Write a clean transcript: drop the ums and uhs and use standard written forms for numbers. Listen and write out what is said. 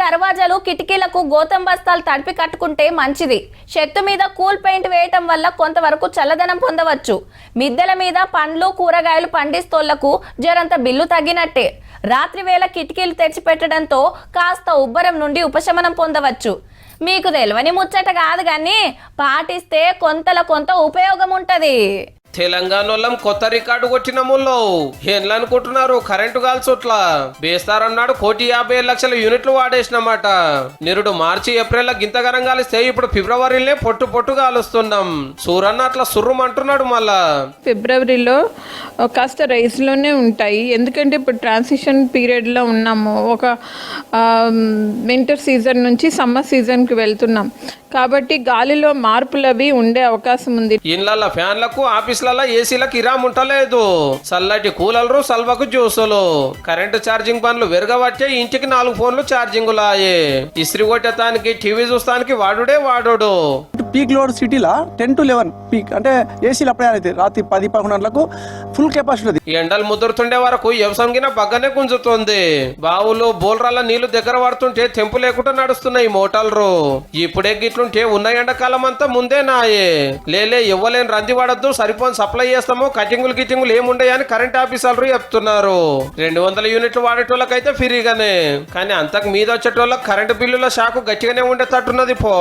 దర్వాజాలు కిటికీలకు గోతం బస్తాలు తడిపి కట్టుకుంటే మంచిది. చెట్టు మీద కూల్ పెయింట్ వేయటం వల్ల కొంతవరకు చల్లదనం పొందవచ్చు. మిద్దెల మీద పండ్లు కూరగాయలు పండిస్తోళ్లకు జరంత బిల్లు తగ్గినట్టే. రాత్రి వేళ కిటికీలు తెరిచిపెట్టడంతో కాస్త ఉబ్బరం నుండి ఉపశమనం పొందవచ్చు. మీకు తెలియని ముచ్చట కాదు కానీ పాటిస్తే కొంత ఉపయోగం ఉంటది. తెలంగాణలో కొత్త రికార్డు కొట్టిన ముల్లో ఏండ్లు అనుకుంటున్నారు? కరెంటు కాల్చోట్ల బేస్తారన్నాడు. 1,50,00,000 యూనిట్లు వాడేసినమాట. నిరుడు మార్చి ఏప్రిల్ గింతగరం కాలిస్తే ఇప్పుడు ఫిబ్రవరిలోనే పొట్టు కాలుస్తున్నాం. సూరన్న అట్లా సుర్రుమంటున్నాడు. మళ్ళా ఫిబ్రవరిలో కాస్త రైస్లోనే ఉంటాయి. ఎందుకంటే ఇప్పుడు ట్రాన్సిషన్ పీరియడ్లో ఉన్నాము. ఒక వింటర్ సీజన్ నుంచి సమ్మర్ సీజన్కి వెళ్తున్నాం కాబట్టి గాలిలో మార్పులు అవి ఉండే అవకాశం ఉంది. ఇళ్ళ ఫ్యాన్లకు ఆఫీసులలో ఏసీలకు ఇరామ్ ఉంటలేదు. చల్లటి కూలర్లు సల్వకు జ్యూసులు కరెంటు ఛార్జింగ్ పనులు వెరగబట్టే ఇంటికి 4 ఫోన్లు ఛార్జింగులాయే. ఇస్త్రీ కొట్టేతానికి టీవీ చూస్తానికి వాడు పీక్ లోడ్ సిటీలో 10 to 11 పీక్ అంటే ఏసీలు అప్పుడే అయితే రాత్రి 10-11 గంటలకు ఫుల్ కెపాసిటీ. ఎండలు ముదురుతుండే వరకు వ్యవసాయం బగ్గనే గుంజుతుంది. బావులు బోల్రాల నీళ్లు దగ్గర పడుతుంటే తెంపు లేకుండా నడుస్తున్నాయి మోటార్లు. ఇప్పుడే గిట్లుంటే ఉన్న ఎండాకాలం అంతా ముందే నాయే. లేలే ఇవ్వలేని రంది పడద్దు, సరిపోని సప్లై చేస్తాము, గిట్టింగులు ఏముండయని కరెంట్ ఆఫీసర్లు చెప్తున్నారు. 200 యూనిట్లు వాడేటోళ్ళకైతే ఫ్రీగానే, కానీ అంతకు మీద వచ్చేటోళ్ళకి కరెంటు బిల్లుల షాకు గట్టిగానే ఉండేటట్టున్నది పో.